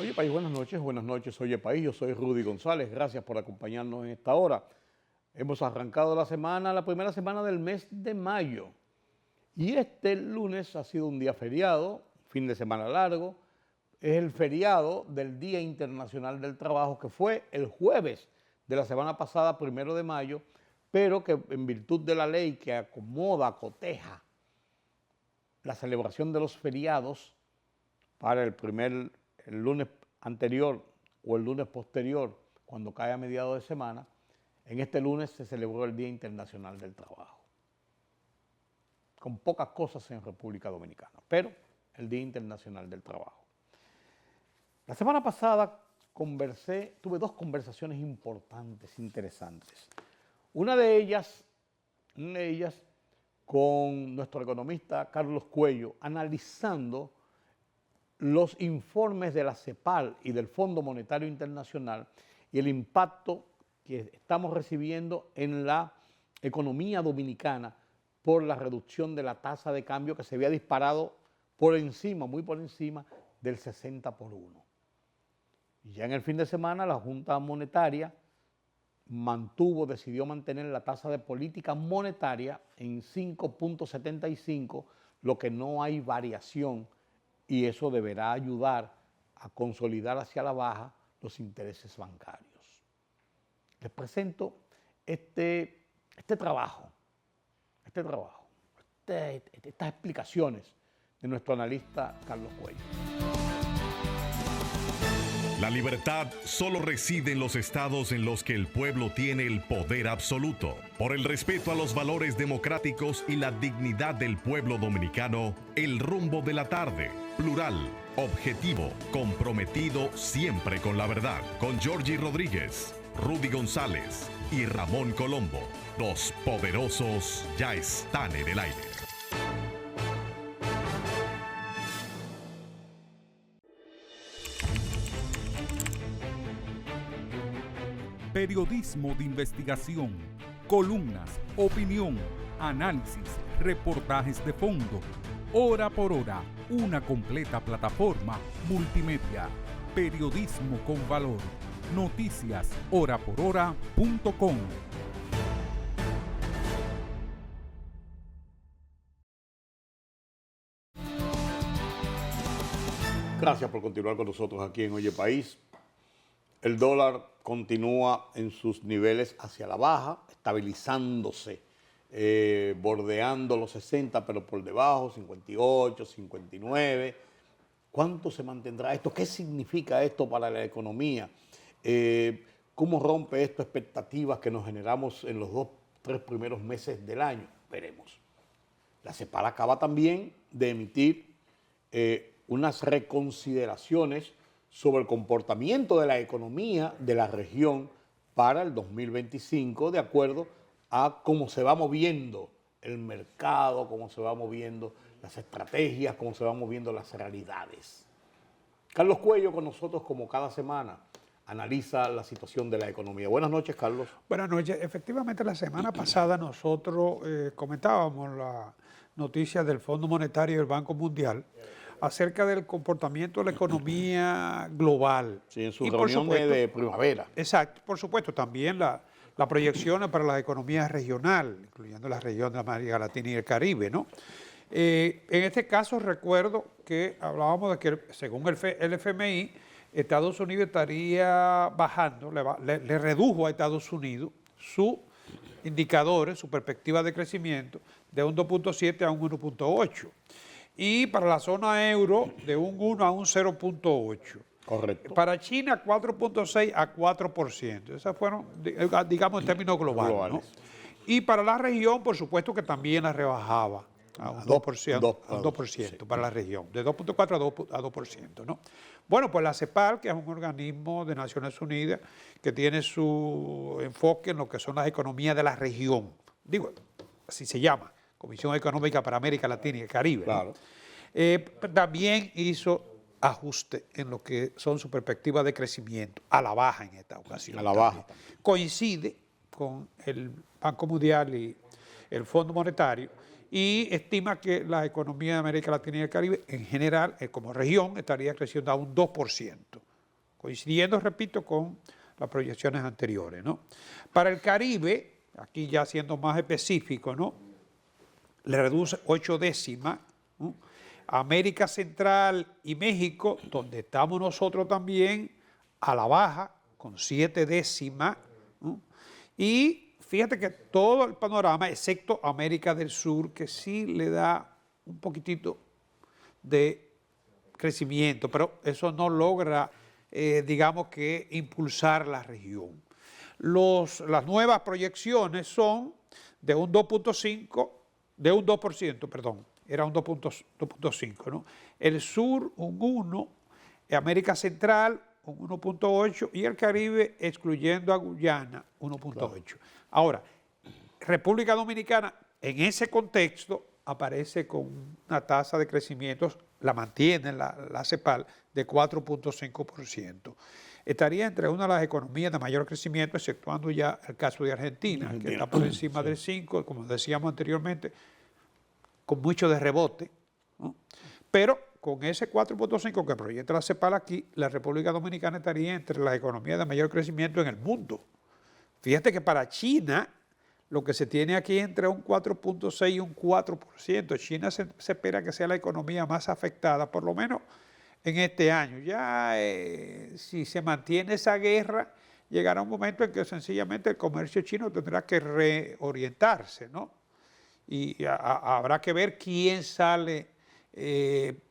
Oye País, buenas noches, Oye País, yo soy Rudy González, gracias por acompañarnos en esta hora. Hemos arrancado la primera semana del mes de mayo y este lunes ha sido un día feriado, fin de semana largo, es el feriado del Día Internacional del Trabajo que fue el jueves de la semana pasada, 1 de mayo, pero que en virtud de la ley que coteja la celebración de los feriados para el lunes anterior o el lunes posterior, cuando cae a mediados de semana, en este lunes se celebró el Día Internacional del Trabajo. Con pocas cosas en República Dominicana, pero el Día Internacional del Trabajo. La semana pasada tuve dos conversaciones importantes, interesantes. Una de ellas con nuestro economista Carlos Cuello, analizando los informes de la CEPAL y del Fondo Monetario Internacional y el impacto que estamos recibiendo en la economía dominicana por la reducción de la tasa de cambio que se había disparado muy por encima del 60:1. Y ya en el fin de semana la Junta Monetaria decidió mantener la tasa de política monetaria en 5.75, lo que no hay variación, y eso deberá ayudar a consolidar hacia la baja los intereses bancarios. Les presento estas explicaciones de nuestro analista Carlos Cuello. La libertad solo reside en los estados en los que el pueblo tiene el poder absoluto. Por el respeto a los valores democráticos y la dignidad del pueblo dominicano, El Rumbo de la Tarde, plural, objetivo, comprometido siempre con la verdad. Con Georgie Rodríguez, Rudy González y Ramón Colombo. Los poderosos ya están en el aire. Periodismo de investigación, columnas, opinión, análisis, reportajes de fondo. Hora por hora, una completa plataforma multimedia. Periodismo con valor. Noticias horaporhora.com. Gracias por continuar con nosotros aquí en Oye País. El dólar continúa en sus niveles hacia la baja, estabilizándose, bordeando los 60, pero por debajo, 58, 59. ¿Cuánto se mantendrá esto? ¿Qué significa esto para la economía? ¿Cómo rompe esto expectativas que nos generamos en los 3 primeros meses del año? Veremos. La CEPAL acaba también de emitir unas reconsideraciones sobre el comportamiento de la economía de la región para el 2025, de acuerdo a cómo se va moviendo el mercado, cómo se van moviendo las estrategias, cómo se van moviendo las realidades. Carlos Cuello con nosotros como cada semana analiza la situación de la economía. Buenas noches, Carlos. Buenas noches. Efectivamente, la semana pasada nosotros comentábamos la noticia del Fondo Monetario y del Banco Mundial acerca del comportamiento de la economía global. Sí, en su reunión de primavera. Exacto. Por supuesto, también las proyecciones para la economía regional, incluyendo la región de América Latina y el Caribe, ¿no? En este caso recuerdo que hablábamos de que según el FMI, Estados Unidos estaría bajando, le redujo a Estados Unidos sus indicadores, su perspectiva de crecimiento de un 2.7 a un 1.8. Y para la zona euro, de un 1 a un 0.8. Correcto. Para China, 4.6 a 4%. Esas fueron, digamos, en términos globales, ¿no? Y para la región, por supuesto que también la rebajaba a un 2%, para la región, de 2.4 a 2%, ¿no? Bueno, pues la CEPAL, que es un organismo de Naciones Unidas que tiene su enfoque en lo que son las economías de la región, digo, así se llama, Comisión Económica para América Latina y el Caribe, claro, ¿no? También hizo ajuste en lo que son sus perspectivas de crecimiento, a la baja en esta ocasión. A la baja. Coincide con el Banco Mundial y el Fondo Monetario y estima que la economía de América Latina y el Caribe en general, como región, estaría creciendo a un 2%. coincidiendo, repito, con las proyecciones anteriores, ¿no? Para el Caribe, aquí ya siendo más específico, ¿no? Le reduce 8 décimas, ¿no? América Central y México, donde estamos nosotros también, a la baja, con 7 décimas, ¿no? Y fíjate que todo el panorama, excepto América del Sur, que sí le da un poquitito de crecimiento, pero eso no logra, digamos que, impulsar la región. Las nuevas proyecciones son de un 2.5, de un 2%, perdón, era un 2.5, ¿no? El sur un 1, América Central un 1.8 y el Caribe, excluyendo a Guyana, 1.8. Claro. Ahora, República Dominicana, en ese contexto, aparece con una tasa de crecimiento, la mantiene la CEPAL, de 4.5%. Estaría entre una de las economías de mayor crecimiento, exceptuando ya el caso de Argentina, que está por encima del 5, como decíamos anteriormente, con mucho de rebote, ¿no? Pero con ese 4.5 que proyecta la CEPAL aquí, la República Dominicana estaría entre las economías de mayor crecimiento en el mundo. Fíjate que para China, lo que se tiene aquí entre un 4.6 y un 4%. China se espera que sea la economía más afectada, por lo menos en este año. Ya si se mantiene esa guerra, llegará un momento en que sencillamente el comercio chino tendrá que reorientarse, ¿no? Y habrá que ver quién sale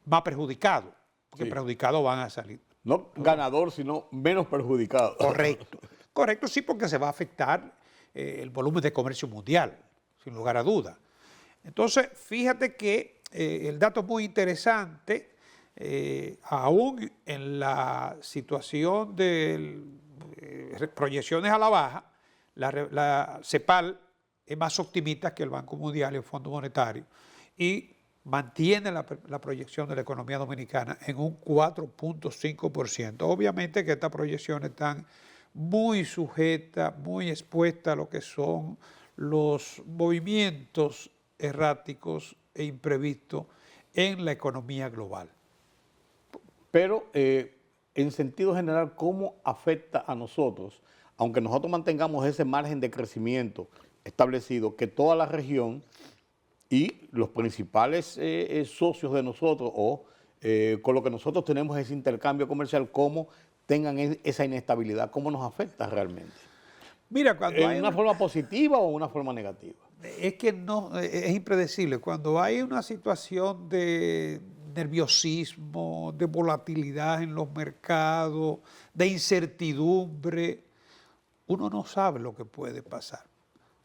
más perjudicado, porque sí, perjudicados van a salir. No ganador, sino menos perjudicado. Correcto. Correcto, sí, porque se va a afectar el volumen de comercio mundial, sin lugar a duda. Entonces, fíjate que el dato es muy interesante, aún en la situación de proyecciones a la baja, la CEPAL es más optimista que el Banco Mundial y el Fondo Monetario y mantiene la proyección de la economía dominicana en un 4.5%. Obviamente que estas proyecciones están muy sujetas, muy expuestas a lo que son los movimientos erráticos e imprevistos en la economía global. Pero en sentido general, ¿cómo afecta a nosotros, aunque nosotros mantengamos ese margen de crecimiento establecido, que toda la región y los principales socios de nosotros o con lo que nosotros tenemos ese intercambio comercial, cómo tengan esa inestabilidad, cómo nos afecta realmente? Mira, cuando ¿En una forma positiva o una forma negativa? Es que no, es impredecible. Cuando hay una situación de nerviosismo, de volatilidad en los mercados, de incertidumbre, uno no sabe lo que puede pasar.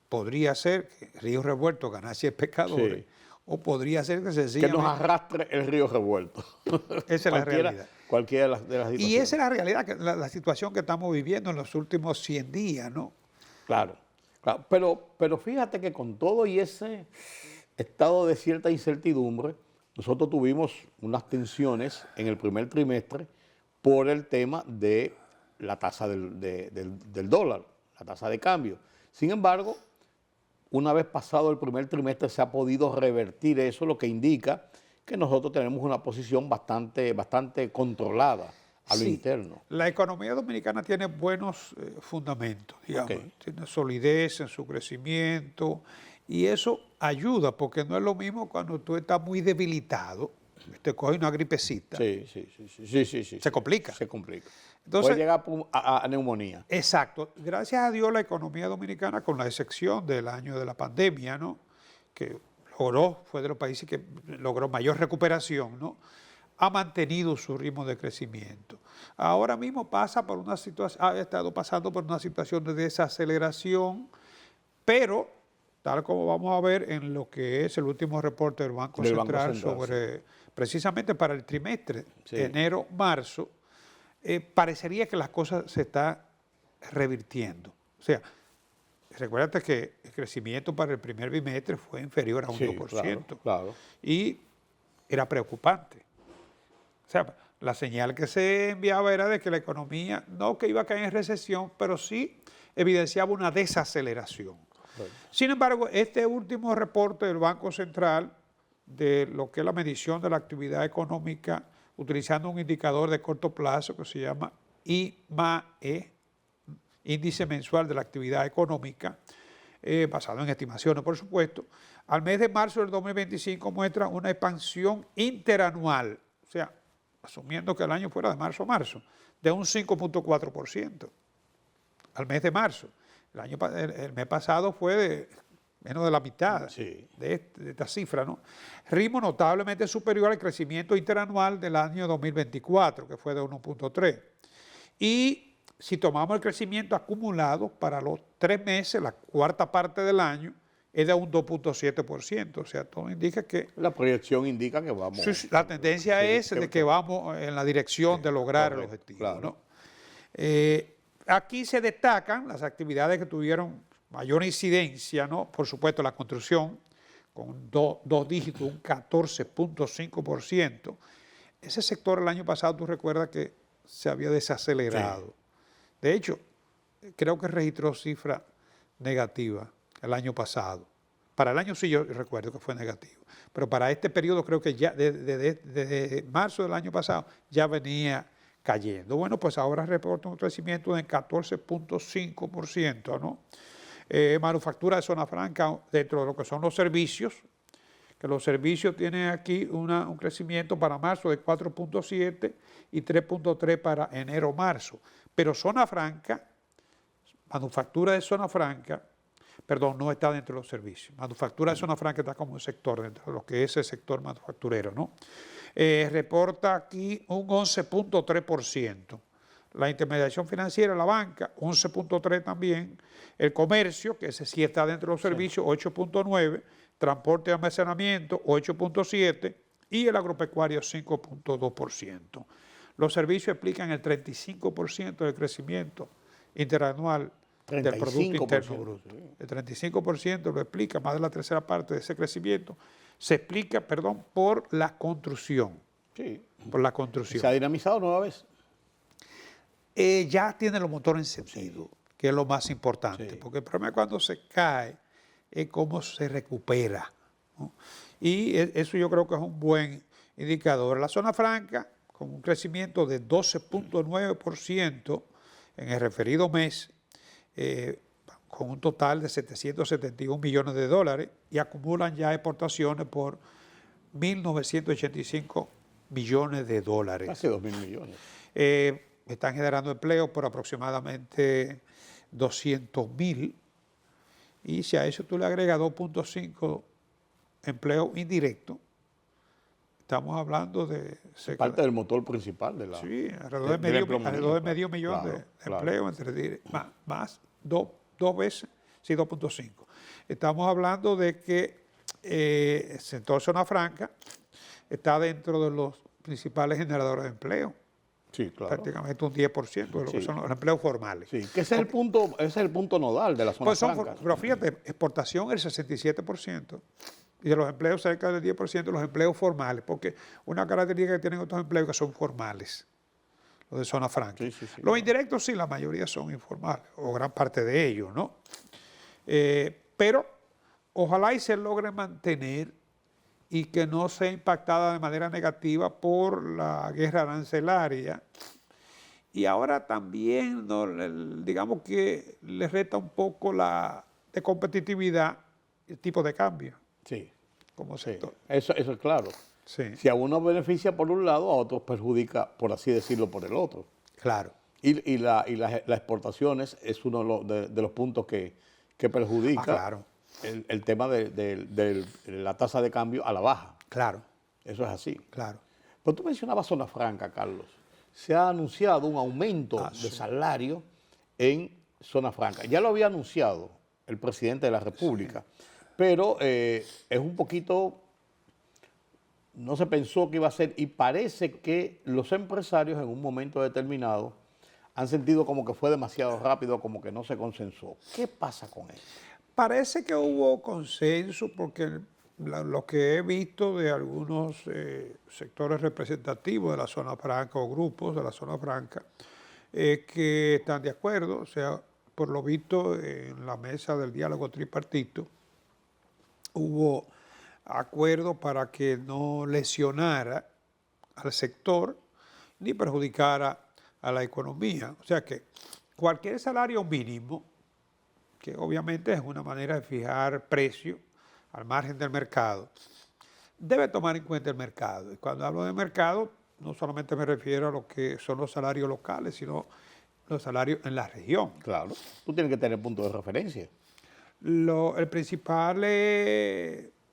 Podría ser que río revuelto ganase pescadores, sí, o podría ser que sencillamente... Que nos arrastre el río revuelto. Esa es la realidad. Cualquiera de las situaciones. Y esa es la realidad, la situación que estamos viviendo en los últimos 100 días, ¿no? Claro, claro. Pero fíjate que con todo y ese estado de cierta incertidumbre, nosotros tuvimos unas tensiones en el primer trimestre por el tema de la tasa del dólar, la tasa de cambio. Sin embargo, una vez pasado el primer trimestre se ha podido revertir eso, lo que indica que nosotros tenemos una posición bastante controlada a lo interno. La economía dominicana tiene buenos fundamentos, digamos, tiene solidez en su crecimiento y eso ayuda, porque no es lo mismo cuando tú estás muy debilitado, te coge una gripecita. Sí. Se complica. Se complica. Entonces, puede llegar a neumonía. Exacto. Gracias a Dios la economía dominicana, con la excepción del año de la pandemia, ¿no?, que fue de los países que logró mayor recuperación, ¿no?, ha mantenido su ritmo de crecimiento. Ahora mismo ha estado pasando por una situación de desaceleración, pero tal como vamos a ver en lo que es el último reporte del Banco Central sobre, precisamente para el trimestre, enero-marzo, parecería que las cosas se están revirtiendo. O sea, recuérdate que el crecimiento para el primer bimestre fue inferior a un 2%. Claro. Y era preocupante. O sea, la señal que se enviaba era de que la economía, no que iba a caer en recesión, pero sí evidenciaba una desaceleración. Bueno. Sin embargo, este último reporte del Banco Central de lo que es la medición de la actividad económica, utilizando un indicador de corto plazo que se llama IMAE, Índice Mensual de la Actividad Económica, basado en estimaciones, por supuesto, al mes de marzo del 2025 muestra una expansión interanual, o sea, asumiendo que el año fuera de marzo a marzo, de un 5.4% al mes de marzo. El mes pasado fue de menos de la mitad de esta cifra, ¿no? Ritmo notablemente superior al crecimiento interanual del año 2024, que fue de 1.3. Y si tomamos el crecimiento acumulado para los 3 meses, la cuarta parte del año, es de un 2.7%. O sea, todo indica que... La proyección indica que vamos... Sí, la tendencia es de que vamos en la dirección de lograr el objetivo, claro, ¿no? Aquí se destacan las actividades que tuvieron mayor incidencia, ¿no? Por supuesto, la construcción, con dos dígitos, un 14.5%. Ese sector el año pasado, tú recuerdas que se había desacelerado. Sí. De hecho, creo que registró cifra negativa el año pasado. Para el año sí yo recuerdo que fue negativo, pero para este periodo creo que ya desde marzo del año pasado ya venía cayendo. Bueno, pues ahora reporta un crecimiento del 14.5%, ¿no? Manufactura de zona franca dentro de lo que son los servicios, que los servicios tienen aquí un crecimiento para marzo de 4.7 y 3.3 para enero-marzo. Pero zona franca, manufactura de zona franca, perdón, no está dentro de los servicios. Manufactura de zona franca está como un sector dentro de lo que es el sector manufacturero, ¿no? Reporta aquí un 11.3%. La intermediación financiera, la banca, 11.3 también. El comercio, que ese sí está dentro de los servicios, 8.9. Transporte y almacenamiento, 8.7. Y el agropecuario, 5.2%. Los servicios explican el 35% del crecimiento interanual del Producto Interno Bruto. El 35% lo explica, más de la tercera parte de ese crecimiento, se explica, perdón, por la construcción. Sí. Por la construcción. ¿Se ha dinamizado nueva vez? Ya tiene los motores encendidos, que es lo más importante, porque el problema es cuando se cae, es cómo se recupera, ¿no? Y eso yo creo que es un buen indicador. La zona franca, con un crecimiento de 12.9% en el referido mes, con un total de 771 millones de dólares, y acumulan ya exportaciones por 1.985 millones de dólares. Casi 2.000 millones. Están generando empleo por aproximadamente 200.000, y si a eso tú le agregas 2.5 empleos indirectos, estamos hablando de... Parte del motor principal de la... Sí, alrededor de medio millón de empleos, más dos veces, sí, 2.5. Estamos hablando de que el sector zona franca está dentro de los principales generadores de empleo. Sí, claro. Prácticamente un 10% de lo que son los empleos formales. Sí, que ese es el punto nodal de la zona franca. Pero fíjate, exportación el 67%. Y de los empleos cerca del 10% de los empleos formales, porque una característica que tienen otros empleos que son formales, los de zona franca. Los indirectos sí, la mayoría son informales, o gran parte de ellos, ¿no? Pero ojalá y se logre mantener y que no sea impactada de manera negativa por la guerra arancelaria. Y ahora también, ¿no?, digamos que le resta un poco de competitividad el tipo de cambio. Sí. Como sector. Eso es claro. Sí. Si a uno beneficia por un lado, a otros perjudica, por así decirlo, por el otro. Claro. Y las exportaciones es uno de los puntos que perjudica. Claro. El tema de la tasa de cambio a la baja. Claro. Eso es así. Claro. Pero tú mencionabas zona franca, Carlos. Se ha anunciado un aumento de salario en zona franca. Ya lo había anunciado el presidente de la República, pero es un poquito, no se pensó que iba a ser, y parece que los empresarios en un momento determinado han sentido como que fue demasiado rápido, como que no se consensó. ¿Qué pasa con eso? Parece que hubo consenso porque lo que he visto de algunos sectores representativos de la zona franca o grupos de la zona franca que están de acuerdo, o sea, por lo visto en la mesa del diálogo tripartito hubo acuerdo para que no lesionara al sector ni perjudicara a la economía. O sea que cualquier salario mínimo, que obviamente es una manera de fijar precio al margen del mercado, debe tomar en cuenta el mercado. Y cuando hablo de mercado, no solamente me refiero a lo que son los salarios locales, sino los salarios en la región. Claro, tú tienes que tener punto de referencia. El principal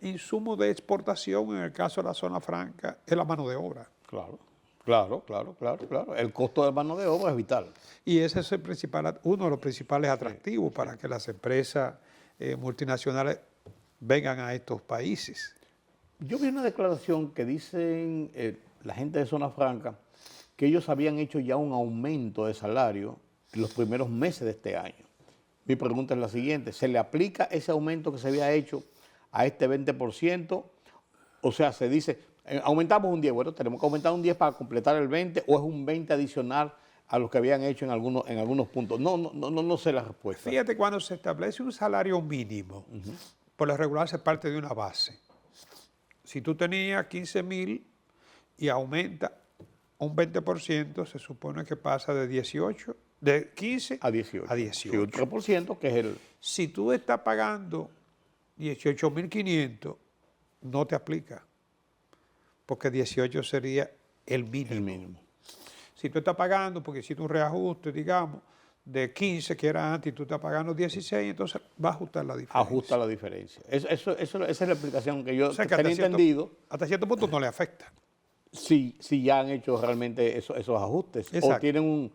insumo de exportación en el caso de la zona franca es la mano de obra. Claro. El costo de mano de obra es vital. Y ese es uno de los principales atractivos para que las empresas multinacionales vengan a estos países. Yo vi una declaración que dicen la gente de Zona Franca que ellos habían hecho ya un aumento de salario en los primeros meses de este año. Mi pregunta es la siguiente: ¿se le aplica ese aumento que se había hecho a este 20%? O sea, se dice, aumentamos un 10, bueno, tenemos que aumentar un 10 para completar el 20, o es un 20 adicional a lo que habían hecho en algunos puntos. No sé la respuesta. Fíjate, cuando se establece un salario mínimo, por lo regular se parte de una base. Si tú tenías 15,000 y aumenta un 20%, se supone que pasa de 15 a 18. A 18. Sí, un 3%, que es el... Si tú estás pagando 18,500, no te aplica, porque 18 sería el mínimo. El mínimo. Si tú estás pagando, porque hiciste un reajuste, digamos, de 15 que era antes y tú estás pagando 16, entonces va a ajustar la diferencia. Ajusta la diferencia. Esa es la explicación que yo tenía hasta entendido. Hasta cierto punto no le afecta. Si ya han hecho realmente esos ajustes. Exacto. O tienen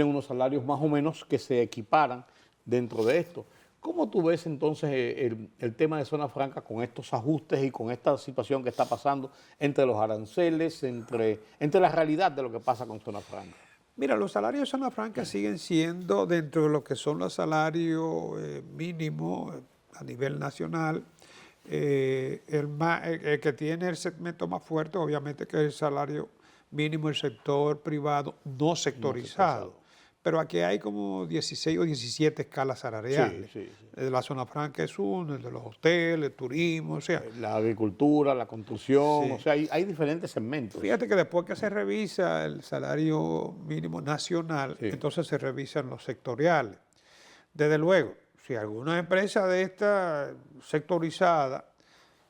unos salarios más o menos que se equiparan dentro de esto. ¿Cómo tú ves entonces el tema de Zona Franca con estos ajustes y con esta situación que está pasando entre los aranceles, entre la realidad de lo que pasa con Zona Franca? Mira, los salarios de Zona Franca siguen siendo dentro de lo que son los salarios mínimos a nivel nacional. El que tiene el segmento más fuerte, obviamente, que es el salario mínimo del sector privado no sectorizado. Pero aquí hay como 16 o 17 escalas salariales. Sí. El de la Zona Franca es uno, el de los hoteles, el turismo, o sea. La agricultura, la construcción, Sí. o sea, hay diferentes segmentos. Fíjate que después que se revisa el salario mínimo nacional, Sí. entonces se revisan los sectoriales. Desde luego, si alguna empresa de esta sectorizada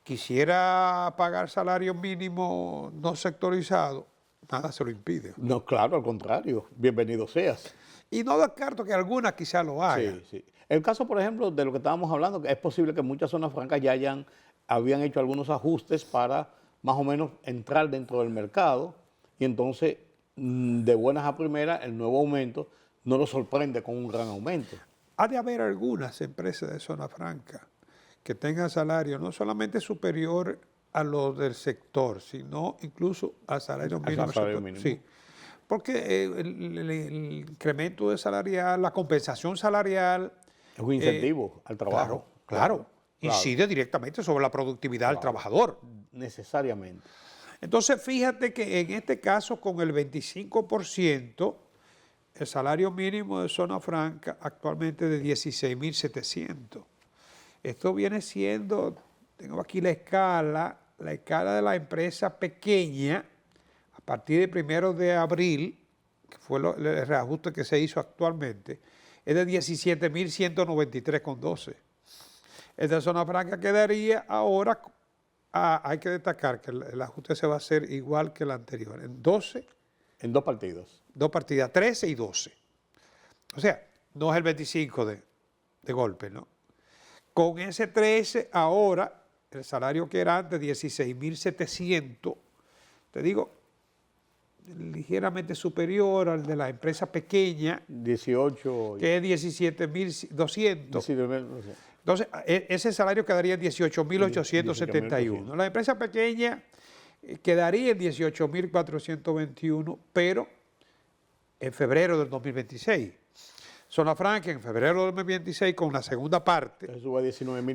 quisiera pagar salario mínimo no sectorizado, nada se lo impide. No, claro, al contrario, bienvenido seas. Y no descarto que algunas quizá lo hagan. Sí. El caso, por ejemplo, de lo que estábamos hablando, que es posible que muchas zonas francas ya habían hecho algunos ajustes para más o menos entrar dentro del mercado, y entonces, de buenas a primeras, el nuevo aumento no nos sorprende con un gran aumento. Ha de haber algunas empresas de Zona Franca que tengan salario no solamente superior a los del sector, sino incluso al salario mínimo. Al salario mínimo. Sí, porque el incremento de salarial, la compensación salarial... Es un incentivo al trabajo. Claro. Incide directamente sobre la productividad del trabajador. Necesariamente. Entonces, fíjate que en este caso, con el 25%, el salario mínimo de Zona Franca actualmente es de 16,700. Esto viene siendo, tengo aquí la escala de la empresa pequeña, a partir del 1 de abril, que fue el reajuste que se hizo actualmente, es de 17,193,12. El de Zona Franca quedaría ahora, hay que destacar que el ajuste se va a hacer igual que el anterior, en 12. En dos partidos. Dos partidas, 13 y 12. O sea, no es el 25 de golpe, ¿no? Con ese 13, ahora, el salario que era antes, 16,700, te digo, ligeramente superior al de la empresa pequeña, 18. que es 17,200. Entonces, ese salario quedaría en 18,871. La empresa pequeña quedaría en 18,421, pero en febrero del 2026. Zona Franca en febrero del 2026, con la segunda parte,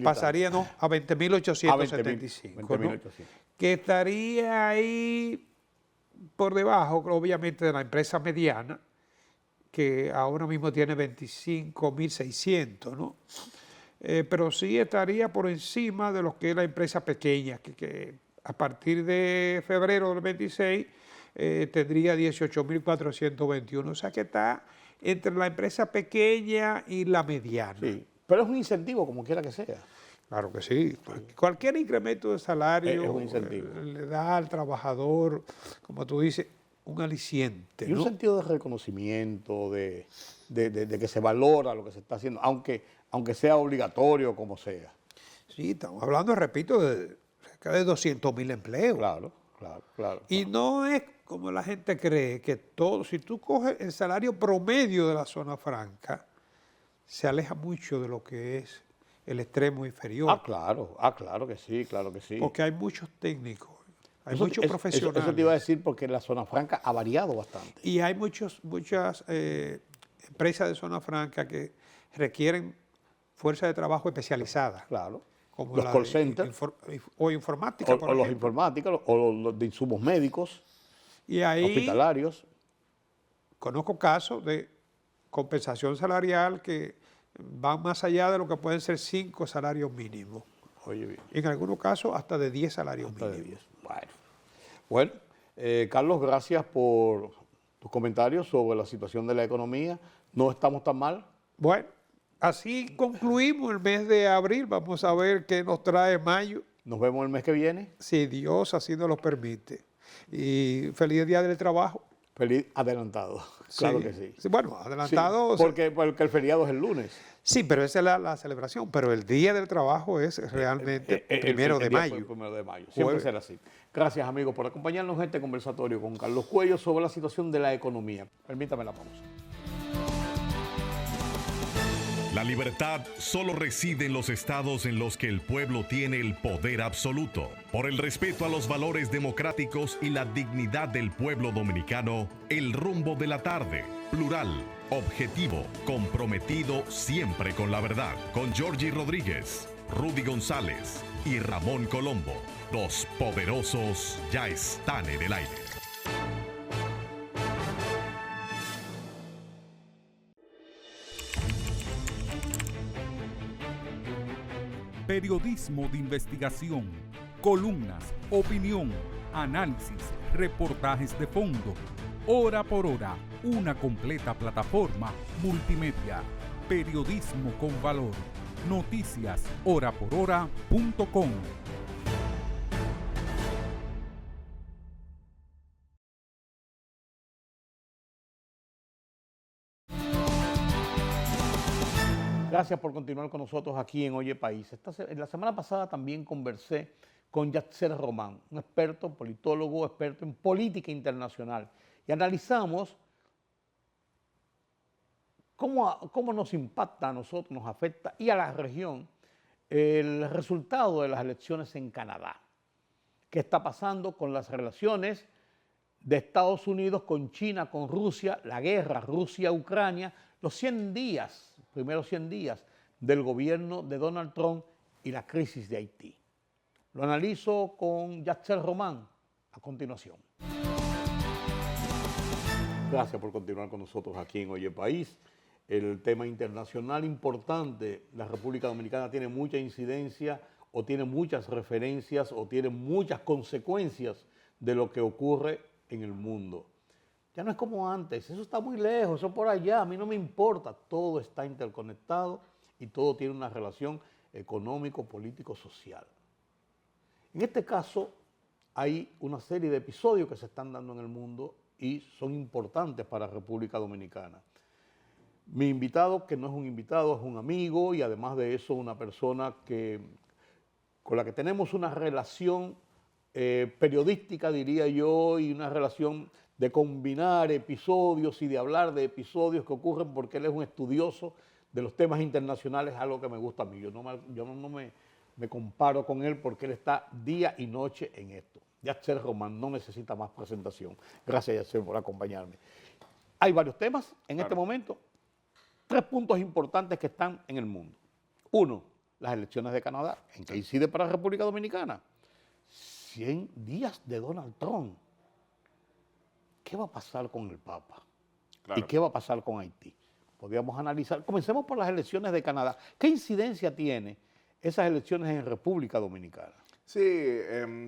pasaríamos a 20,875, 20,800. que estaría ahí por debajo, obviamente, de la empresa mediana, que ahora mismo tiene 25,600, ¿no? Pero sí estaría por encima de lo que es la empresa pequeña, que a partir de febrero del 26 tendría 18.421. O sea que está entre la empresa pequeña y la mediana. Sí, pero es un incentivo como quiera que sea. Claro que sí. Cualquier incremento de salario Es un incentivo. le da al trabajador, como tú dices, un aliciente. Y un ¿no? sentido de reconocimiento, de que se valora lo que se está haciendo, aunque sea obligatorio como sea. Sí, estamos hablando, repito, de cerca de 200.000 empleos. Claro, claro. Y no es como la gente cree, que todo, si tú coges el salario promedio de la zona franca, se aleja mucho de lo que es el extremo inferior. Claro que sí. Porque hay muchos técnicos, hay Eso- muchos eso- profesionales. Eso te iba a decir porque la zona franca ha variado bastante. Y hay muchas empresas de zona franca que requieren fuerza de trabajo especializada. Claro. Como Los la call de centers, o informática, por o los ejemplo. informáticos, o los de insumos médicos, Y ahí hospitalarios. conozco casos de compensación salarial que van más allá de lo que pueden ser 5 salarios mínimos. Oye, bien. En algunos casos hasta de 10 salarios Hasta de mínimos. 10. Bueno, Carlos, gracias por tus comentarios sobre la situación de la economía. No estamos tan mal. Bueno, así concluimos el mes de abril. Vamos a ver qué nos trae mayo, Nos vemos el mes que viene. si Dios así nos lo permite. Y feliz día del trabajo. Feliz adelantado. Claro que sí. Sí, bueno, adelantado. Sí, porque el feriado es el lunes. Sí, pero esa es la celebración. Pero el día del trabajo es realmente primero de el día mayo. fue el 1 de mayo. Siempre Jueves. será así. Gracias, amigos, por acompañarnos en este conversatorio con Carlos Cuello sobre la situación de la economía. Permítame la pausa. La libertad solo reside en los estados en los que el pueblo tiene el poder absoluto. Por el respeto a los valores democráticos y la dignidad del pueblo dominicano, el rumbo de la tarde, plural, objetivo, comprometido siempre con la verdad. Con Georgie Rodríguez, Rudy González y Ramón Colombo. Los poderosos ya están en el aire. Periodismo de investigación, columnas, opinión, análisis, reportajes de fondo. Hora por hora, una completa plataforma multimedia. Periodismo con valor. Noticias horaporhora.com. Gracias por continuar con nosotros aquí en Oye País. La semana pasada también conversé con Yatzer Román, un experto, politólogo, experto en política internacional, y analizamos cómo nos impacta a nosotros, nos afecta y a la región el resultado de las elecciones en Canadá. ¿Qué está pasando con las relaciones de Estados Unidos con China, con Rusia, la guerra Rusia-Ucrania, los 100 días, primeros 100 días del gobierno de Donald Trump y la crisis de Haití? Lo analizo con Yatzer Román a continuación. Gracias por continuar con nosotros aquí en Oye País. El tema internacional importante, la República Dominicana tiene mucha incidencia o tiene muchas referencias o tiene muchas consecuencias de lo que ocurre en el mundo. Ya no es como antes, eso está muy lejos, eso por allá, a mí no me importa, todo está interconectado y todo tiene una relación económico, político, social. En este caso hay una serie de episodios que se están dando en el mundo y son importantes para la República Dominicana. Mi invitado, que no es un invitado, es un amigo y además de eso una persona con la que tenemos una relación periodística, diría yo, y una relación de combinar episodios y de hablar de episodios que ocurren porque él es un estudioso de los temas internacionales, algo que me gusta a mí. Yo no me comparo con él porque él está día y noche en esto. Yatzer Román no necesita más presentación. Gracias, Yatzer, por acompañarme. Hay varios temas en este momento. 3 puntos importantes que están en el mundo. 1, las elecciones de Canadá. ¿En qué incide para la República Dominicana? 100 días de Donald Trump. ¿Qué va a pasar con el Papa? Claro. ¿Y qué va a pasar con Haití? Podríamos analizar. Comencemos por las elecciones de Canadá. ¿Qué incidencia tiene esas elecciones en República Dominicana? Sí,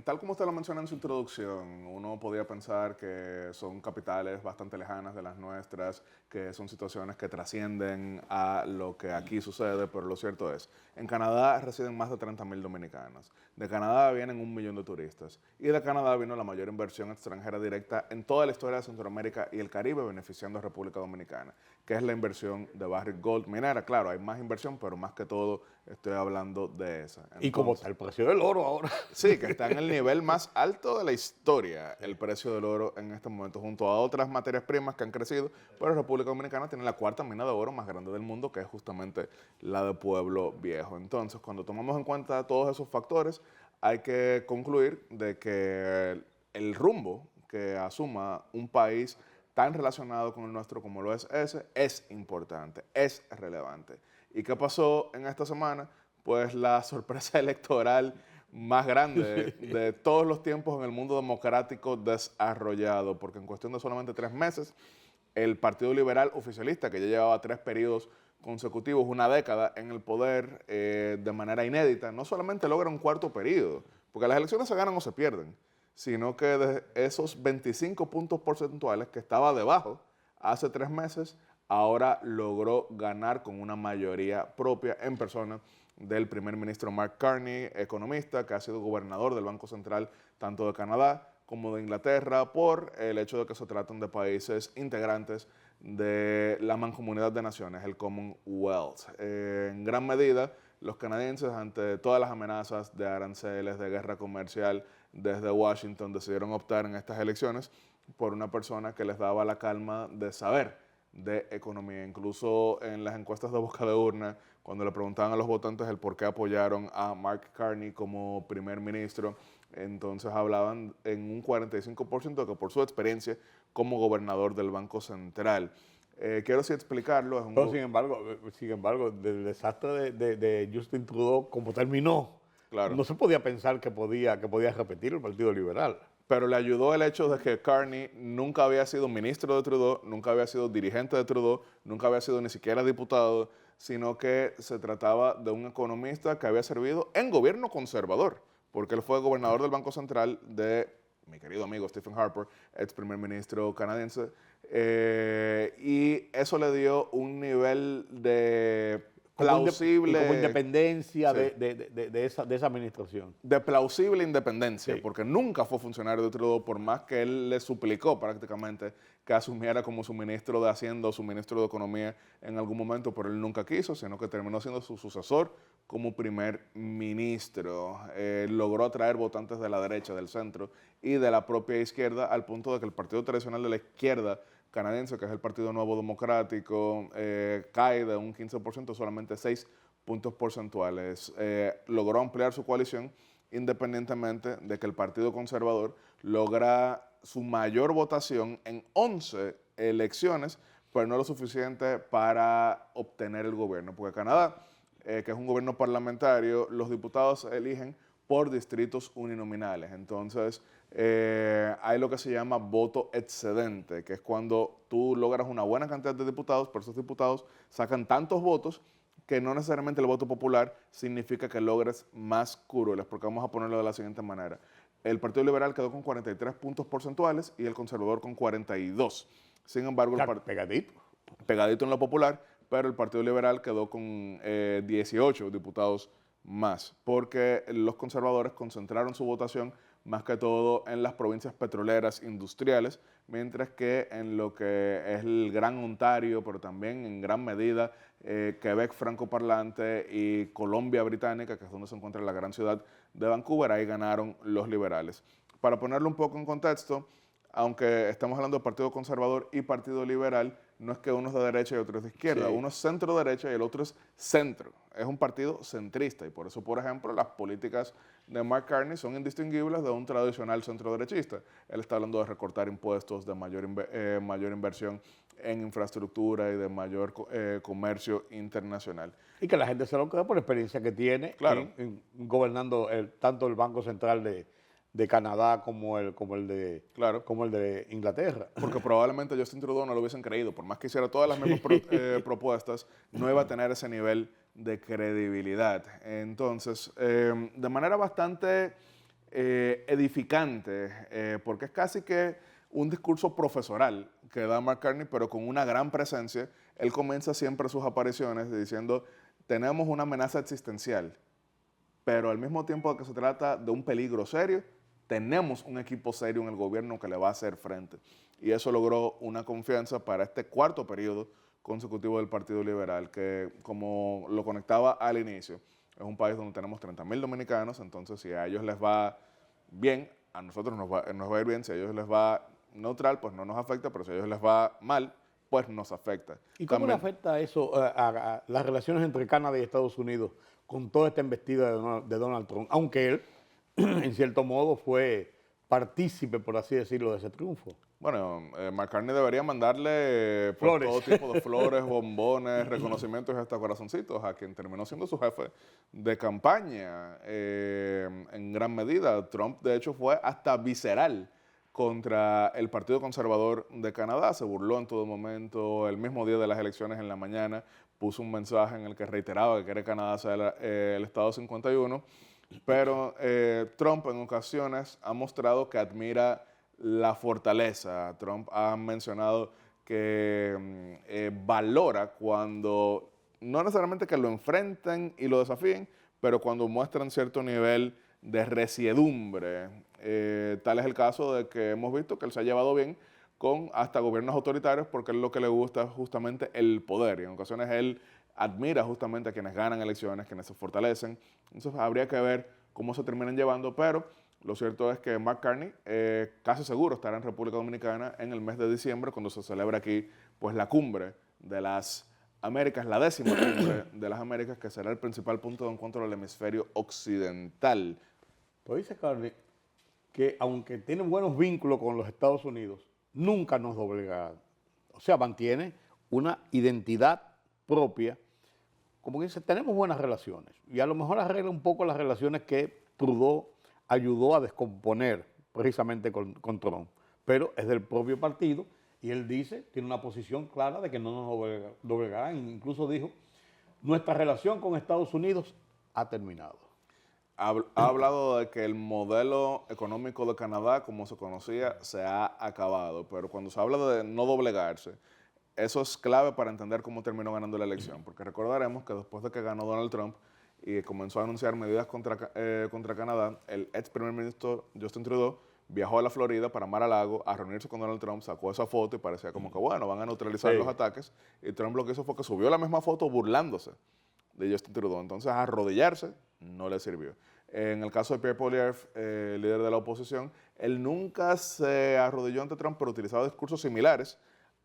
tal como usted lo menciona en su introducción, uno podía pensar que son capitales bastante lejanas de las nuestras, que son situaciones que trascienden a lo que aquí sucede, pero lo cierto es, en Canadá residen más de 30,000 dominicanos, de Canadá vienen 1 millón de turistas y de Canadá vino la mayor inversión extranjera directa en toda la historia de Centroamérica y el Caribe, beneficiando a República Dominicana, que es la inversión de Barrick Gold Minera. Claro, hay más inversión, pero más que todo estoy hablando de esa. Entonces, y como está el precio del oro ahora. sí, que está en el nivel más alto de la historia, el precio del oro en este momento, junto a otras materias primas que han crecido, pero República Dominicana tiene la 4ª mina de oro más grande del mundo, que es justamente la de Pueblo Viejo. Entonces, cuando tomamos en cuenta todos esos factores, hay que concluir de que el rumbo que asuma un país tan relacionado con el nuestro como lo es ese, es importante, es relevante. ¿Y qué pasó en esta semana? Pues la sorpresa electoral más grande de todos los tiempos en el mundo democrático desarrollado, porque en cuestión de solamente 3 meses, el Partido Liberal oficialista, que ya llevaba 3 periodos consecutivos, 1 década en el poder de manera inédita, no solamente logra un 4º periodo, porque las elecciones se ganan o se pierden, sino que de esos 25 puntos porcentuales que estaba debajo hace 3 meses, ahora logró ganar con una mayoría propia en persona del primer ministro Mark Carney, economista, que ha sido gobernador del Banco Central tanto de Canadá como de Inglaterra, por el hecho de que se tratan de países integrantes de la Mancomunidad de Naciones, el Commonwealth. En gran medida, los canadienses, ante todas las amenazas de aranceles, de guerra comercial desde Washington, decidieron optar en estas elecciones por una persona que les daba la calma de saber de economía. Incluso en las encuestas de boca de urna, cuando le preguntaban a los votantes el por qué apoyaron a Mark Carney como primer ministro, entonces hablaban en un 45% que por su experiencia como gobernador del Banco Central. Quiero sí explicarlo. Pero sin embargo, del desastre de Justin Trudeau, como terminó, Claro. no se podía pensar que podía repetir el Partido Liberal. Pero le ayudó el hecho de que Carney nunca había sido ministro de Trudeau, nunca había sido dirigente de Trudeau, nunca había sido ni siquiera diputado, sino que se trataba de un economista que había servido en gobierno conservador, porque él fue gobernador del Banco Central de mi querido amigo Stephen Harper, ex primer ministro canadiense, y eso le dio un nivel de plausible... como independencia Sí. de esa administración. De plausible independencia, Sí. porque nunca fue funcionario de Trudeau, por más que él le suplicó prácticamente que asumiera como su ministro de Hacienda o su ministro de Economía en algún momento, pero él nunca quiso, sino que terminó siendo su sucesor como primer ministro. Logró atraer votantes de la derecha, del centro y de la propia izquierda, al punto de que el partido tradicional de la izquierda canadiense, que es el Partido Nuevo Democrático, cae de un 15% a solamente 6 puntos porcentuales. Logró ampliar su coalición independientemente de que el Partido Conservador logra su mayor votación en 11 elecciones, pero no lo suficiente para obtener el gobierno, porque Canadá, que es un gobierno parlamentario, los diputados se eligen por distritos uninominales. Entonces, hay lo que se llama voto excedente, que es cuando tú logras una buena cantidad de diputados, pero esos diputados sacan tantos votos que no necesariamente el voto popular significa que logres más curules, porque vamos a ponerlo de la siguiente manera. El Partido Liberal quedó con 43 puntos porcentuales y el Conservador con 42. Sin embargo, pegadito en lo popular, pero el Partido Liberal quedó con 18 diputados más, porque los conservadores concentraron su votación más que todo en las provincias petroleras industriales, mientras que en lo que es el Gran Ontario, pero también en gran medida Quebec francoparlante y Columbia Británica, que es donde se encuentra la gran ciudad de Vancouver, ahí ganaron los liberales. Para ponerlo un poco en contexto, aunque estamos hablando de Partido Conservador y Partido Liberal, no es que uno es de derecha y otro es de izquierda, Sí. uno es centro-derecha y el otro es centro. Es un partido centrista y por eso, por ejemplo, las políticas de Mark Carney son indistinguibles de un tradicional centro-derechista. Él está hablando de recortar impuestos, de mayor inversión en infraestructura y de mayor comercio internacional. Y que la gente se lo cree por la experiencia que tiene Claro. en gobernando tanto el Banco Central de Canadá como el de Inglaterra. Porque probablemente Justin Trudeau no lo hubiesen creído. Por más que hiciera todas las mismas propuestas, no iba a tener ese nivel de credibilidad. Entonces, de manera bastante edificante, porque es casi que un discurso profesoral que da Mark Carney, pero con una gran presencia. Él comienza siempre sus apariciones diciendo, tenemos una amenaza existencial, pero al mismo tiempo que se trata de un peligro serio, tenemos un equipo serio en el gobierno que le va a hacer frente. Y eso logró una confianza para este cuarto periodo consecutivo del Partido Liberal, que como lo conectaba al inicio, es un país donde tenemos 30.000 dominicanos, entonces si a ellos les va bien, a nosotros nos va a ir bien. Si a ellos les va neutral, pues no nos afecta, pero si a ellos les va mal, pues nos afecta. ¿Y cómo le afecta eso a las relaciones entre Canadá y Estados Unidos con toda esta embestida de Donald Trump? Aunque él, en cierto modo, fue partícipe, por así decirlo, de ese triunfo. Bueno, Mark Carney debería mandarle pues, todo tipo de flores, bombones, reconocimientos y hasta corazoncitos a quien terminó siendo su jefe de campaña en gran medida. Trump, de hecho, fue hasta visceral contra el Partido Conservador de Canadá. Se burló en todo momento. El mismo día de las elecciones, en la mañana, puso un mensaje en el que reiteraba que quiere Canadá ser el Estado 51. Pero Trump en ocasiones ha mostrado que admira la fortaleza. Trump ha mencionado que valora cuando, no necesariamente que lo enfrenten y lo desafíen, pero cuando muestran cierto nivel de resiedumbre. Tal es el caso de que hemos visto que él se ha llevado bien con hasta gobiernos autoritarios, porque es lo que le gusta justamente el poder. Y en ocasiones él admira justamente a quienes ganan elecciones, quienes se fortalecen. Entonces habría que ver cómo se terminan llevando, pero lo cierto es que Mark Carney casi seguro estará en República Dominicana en el mes de diciembre, cuando se celebra aquí pues la cumbre de las Américas, la 10ª cumbre de las Américas, que será el principal punto de encuentro del hemisferio occidental. Pues dice Carney que aunque tiene buenos vínculos con los Estados Unidos, nunca nos doblegará. O sea, mantiene una identidad propia. Como dice, tenemos buenas relaciones. Y a lo mejor arregla un poco las relaciones que Trudeau ayudó a descomponer precisamente con Trump. Pero es del propio partido y él dice, tiene una posición clara de que no nos doblegarán. Incluso dijo, nuestra relación con Estados Unidos ha terminado. Ha hablado de que el modelo económico de Canadá, como se conocía, se ha acabado. Pero cuando se habla de no doblegarse, eso es clave para entender cómo terminó ganando la elección. Porque recordaremos que después de que ganó Donald Trump y comenzó a anunciar medidas contra Canadá, el ex primer ministro Justin Trudeau viajó a la Florida para Mar-a-Lago a reunirse con Donald Trump, sacó esa foto y parecía como que, bueno, van a neutralizar los ataques. Y Trump lo que hizo fue que subió la misma foto burlándose de Justin Trudeau. Entonces, arrodillarse no le sirvió. En el caso de Pierre Poilievre, líder de la oposición, él nunca se arrodilló ante Trump, pero utilizaba discursos similares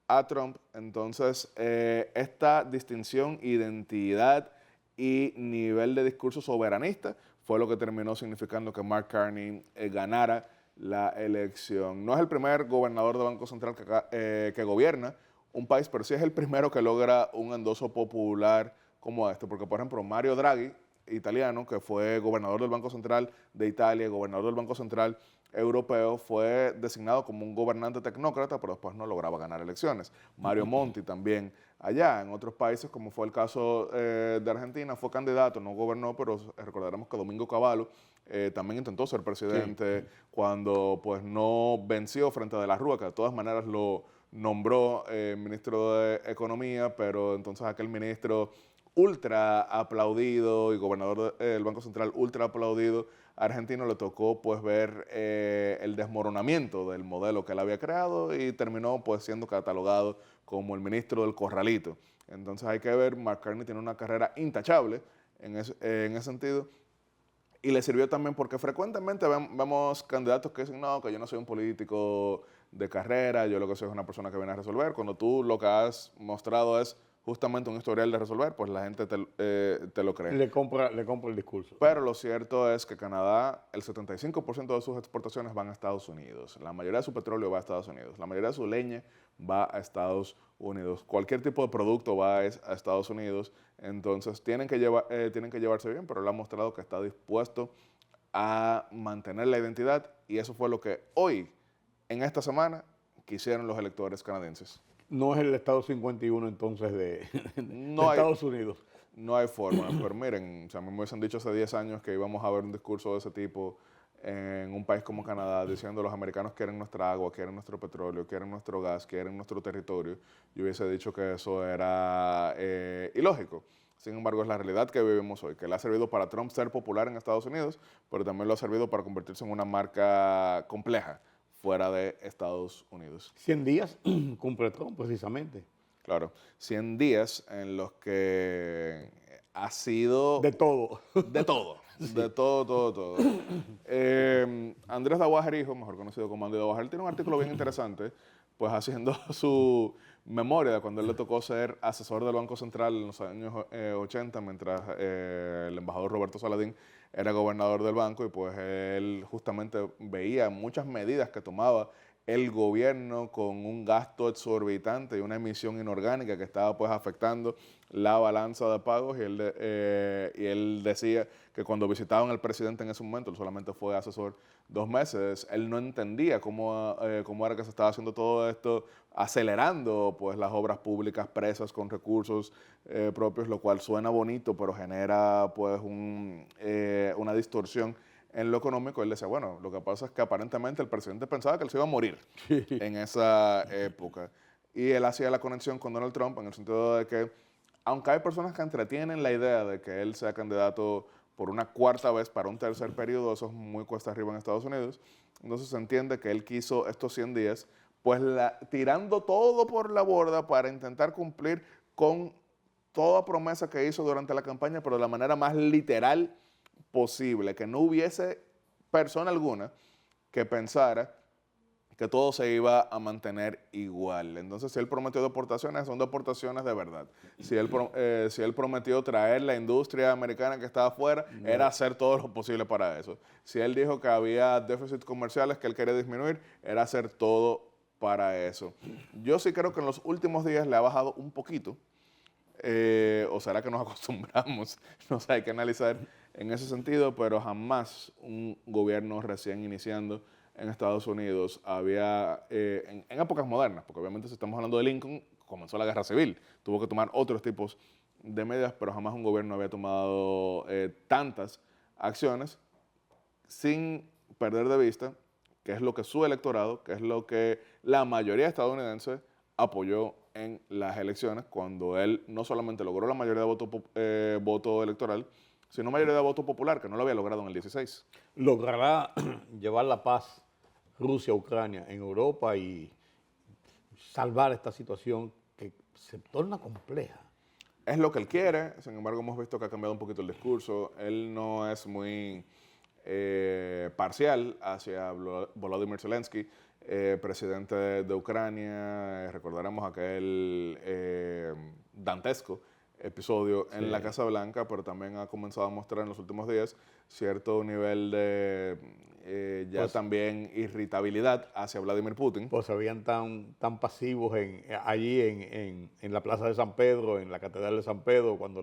a Trump. Entonces, esta distinción, identidad y nivel de discurso soberanista fue lo que terminó significando que Mark Carney ganara la elección. No es el primer gobernador del Banco Central que gobierna un país, pero sí es el primero que logra un endoso popular como este, porque por ejemplo Mario Draghi, italiano, que fue gobernador del Banco Central de Italia, gobernador del Banco Central Europeo, fue designado como un gobernante tecnócrata, pero después no lograba ganar elecciones. Mario Monti también allá. En otros países, como fue el caso de Argentina, fue candidato, no gobernó, pero recordaremos que Domingo Cavallo también intentó ser presidente cuando pues no venció frente a De la Rúa, que de todas maneras lo nombró ministro de Economía, pero entonces aquel ministro ultra aplaudido y gobernador del Banco Central ultra aplaudido argentino le tocó pues ver el desmoronamiento del modelo que él había creado y terminó pues siendo catalogado como el ministro del corralito. Entonces hay que ver, Mark Carney tiene una carrera intachable en ese sentido. Y le sirvió también porque frecuentemente vemos candidatos que dicen, no, que yo no soy un político de carrera, yo lo que soy es una persona que viene a resolver. Cuando tú lo que has mostrado es justamente un historial de resolver, pues la gente te lo cree. Le compra el discurso. Pero lo cierto es que Canadá, el 75% de sus exportaciones van a Estados Unidos. La mayoría de su petróleo va a Estados Unidos. La mayoría de su leña va a Estados Unidos. Cualquier tipo de producto va a Estados Unidos. Entonces tienen que llevarse bien, pero él ha mostrado que está dispuesto a mantener la identidad y eso fue lo que hoy, en esta semana, quisieron los electores canadienses. No es el Estado 51 entonces de Estados Unidos. no hay forma. Pero miren, o sea, a mí me hubiesen dicho hace 10 años que íbamos a ver un discurso de ese tipo en un país como Canadá, diciendo los americanos quieren nuestra agua, quieren nuestro petróleo, quieren nuestro gas, quieren nuestro territorio. Yo hubiese dicho que eso era ilógico. Sin embargo, es la realidad que vivimos hoy, que le ha servido para Trump ser popular en Estados Unidos, pero también lo ha servido para convertirse en una marca compleja fuera de Estados Unidos. 100 días cumple Trump, precisamente. Claro, 100 días en los que ha sido... De todo. De todo, de todo. Andrés Dawager, hijo, mejor conocido como Andy Dawager, tiene un artículo bien interesante, pues haciendo su memoria de cuando él le tocó ser asesor del Banco Central en los años 80, mientras el embajador Roberto Saladín era gobernador del banco, y pues él justamente veía muchas medidas que tomaba el gobierno con un gasto exorbitante y una emisión inorgánica que estaba pues afectando la balanza de pagos, y él decía que cuando visitaban al presidente en ese momento, él solamente fue asesor 2 meses, él no entendía cómo era que se estaba haciendo todo esto, acelerando pues las obras públicas presas con recursos propios, lo cual suena bonito, pero genera pues una distorsión en lo económico. Él decía, bueno, lo que pasa es que aparentemente el presidente pensaba que él se iba a morir en esa época. Y él hacía la conexión con Donald Trump en el sentido de que, aunque hay personas que entretienen la idea de que él sea candidato por una 4ª vez para un 3er periodo, eso es muy cuesta arriba en Estados Unidos, entonces se entiende que él quiso estos 100 días, pues tirando todo por la borda para intentar cumplir con toda promesa que hizo durante la campaña, pero de la manera más literal posible, que no hubiese persona alguna que pensara que todo se iba a mantener igual. Entonces, si él prometió deportaciones, son deportaciones de verdad. Si él prometió traer la industria americana que estaba afuera, era hacer todo lo posible para eso. Si él dijo que había déficits comerciales que él quería disminuir, era hacer todo para eso. Yo sí creo que en los últimos días le ha bajado un poquito, o será que nos acostumbramos, no sé, hay que analizar en ese sentido, pero jamás un gobierno recién iniciando en Estados Unidos había, en épocas modernas, porque obviamente si estamos hablando de Lincoln, comenzó la guerra civil, tuvo que tomar otros tipos de medidas, pero jamás un gobierno había tomado tantas acciones sin perder de vista qué es lo que su electorado, qué es lo que la mayoría estadounidense apoyó en las elecciones, cuando él no solamente logró la mayoría de voto electoral, sino mayoría de voto popular, que no lo había logrado en el 16. Logrará llevar la paz Rusia-Ucrania en Europa y salvar esta situación que se torna compleja. Es lo que él quiere, sin embargo hemos visto que ha cambiado un poquito el discurso. Él no es muy parcial hacia Volodymyr Zelensky, presidente de Ucrania. Recordaremos aquel dantesco episodio en la Casa Blanca, pero también ha comenzado a mostrar en los últimos días cierto nivel de también irritabilidad hacia Vladimir Putin. Pues se veían tan pasivos allí en la Plaza de San Pedro, en la Catedral de San Pedro, cuando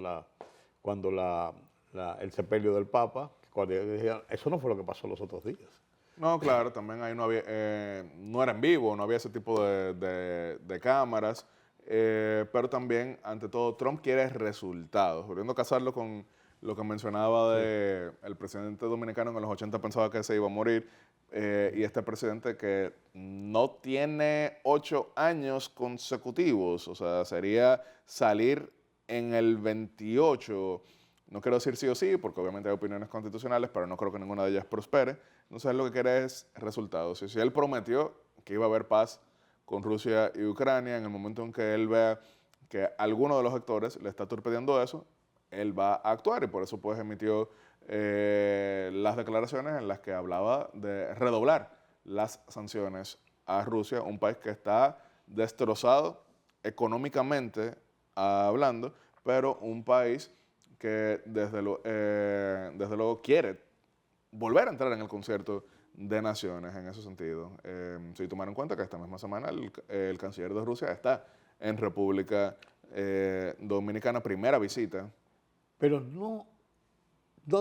el sepelio del Papa, cuando decían, eso no fue lo que pasó los otros días. No, claro, también ahí no había, no era en vivo, no había ese tipo de cámaras, pero también, ante todo, Trump quiere resultados. Volviendo a casarlo con lo que mencionaba el presidente dominicano, que en los 80 pensaba que se iba a morir, y este presidente que no tiene 8 años consecutivos, o sea, sería salir en el 28. No quiero decir sí o sí, porque obviamente hay opiniones constitucionales, pero no creo que ninguna de ellas prospere. Entonces, él lo que quiere es resultados. Y si él prometió que iba a haber paz con Rusia y Ucrania, en el momento en que él vea que alguno de los actores le está torpedeando eso, él va a actuar, y por eso pues emitió las declaraciones en las que hablaba de redoblar las sanciones a Rusia, un país que está destrozado económicamente hablando, pero un país que desde luego quiere volver a entrar en el concierto de naciones en ese sentido. Si tomaron en cuenta que esta misma semana el canciller de Rusia está en República Dominicana, primera visita. Pero no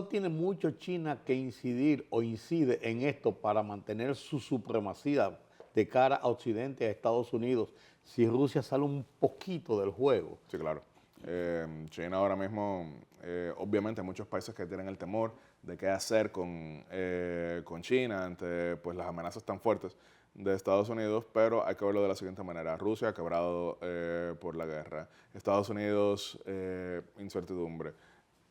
tiene mucho China que incidir o incide en esto para mantener su supremacía de cara a Occidente, a Estados Unidos, si Rusia sale un poquito del juego. Sí, claro. China ahora mismo, obviamente hay muchos países que tienen el temor de qué hacer con China ante pues, las amenazas tan fuertes de Estados Unidos, pero hay que verlo de la siguiente manera. Rusia ha quebrado por la guerra. Estados Unidos, incertidumbre.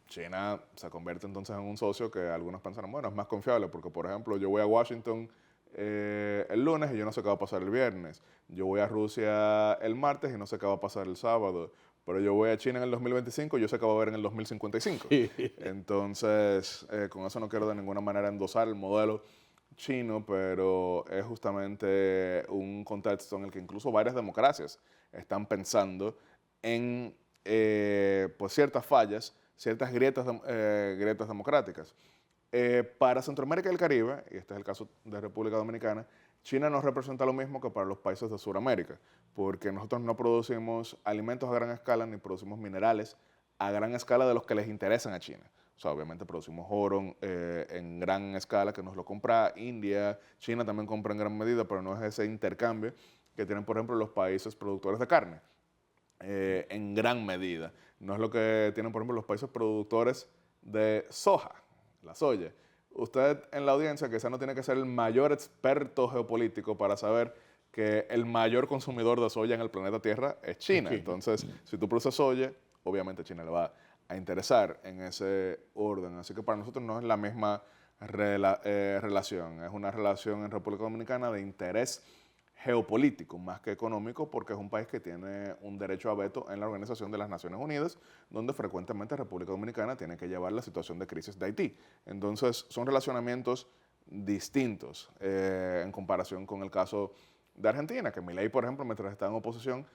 China se convierte entonces en un socio que algunos pensaron, bueno, es más confiable, porque por ejemplo yo voy a Washington el lunes y yo no sé qué va a pasar el viernes. Yo voy a Rusia el martes y no sé qué va a pasar el sábado. Pero yo voy a China en el 2025 y yo sé qué va a haber en el 2055. Entonces, con eso no quiero de ninguna manera endosar el modelo chino, pero es justamente un contexto en el que incluso varias democracias están pensando en pues ciertas fallas, ciertas grietas democráticas. Para Centroamérica y el Caribe, y este es el caso de República Dominicana, China no representa lo mismo que para los países de Sudamérica, porque nosotros no producimos alimentos a gran escala ni producimos minerales a gran escala de los que les interesan a China. O sea, obviamente producimos oro en gran escala que nos lo compra India, China también compra en gran medida, pero no es ese intercambio que tienen, por ejemplo, los países productores de carne en gran medida. No es lo que tienen, por ejemplo, los países productores de soja, la soya. Usted en la audiencia quizá no tiene que ser el mayor experto geopolítico para saber que el mayor consumidor de soya en el planeta Tierra es China. Entonces, si tú produces soya, obviamente China le va a interesar en ese orden. Así que para nosotros no es la misma relación. Es una relación en República Dominicana de interés geopolítico más que económico, porque es un país que tiene un derecho a veto en la Organización de las Naciones Unidas, donde frecuentemente República Dominicana tiene que llevar la situación de crisis de Haití. Entonces, son relacionamientos distintos en comparación con el caso de Argentina, que Milei, por ejemplo, mientras estaba en oposición,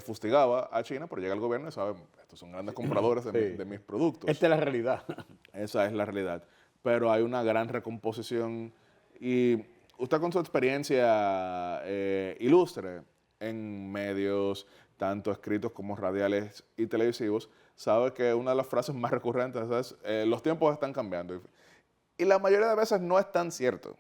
fustigaba a China, pero llega al gobierno y sabe, estos son grandes compradores de mis productos. Esta es la realidad. Esa es la realidad. Pero hay una gran recomposición y usted con su experiencia ilustre en medios, tanto escritos como radiales y televisivos, sabe que una de las frases más recurrentes es los tiempos están cambiando. Y la mayoría de veces no es tan cierto.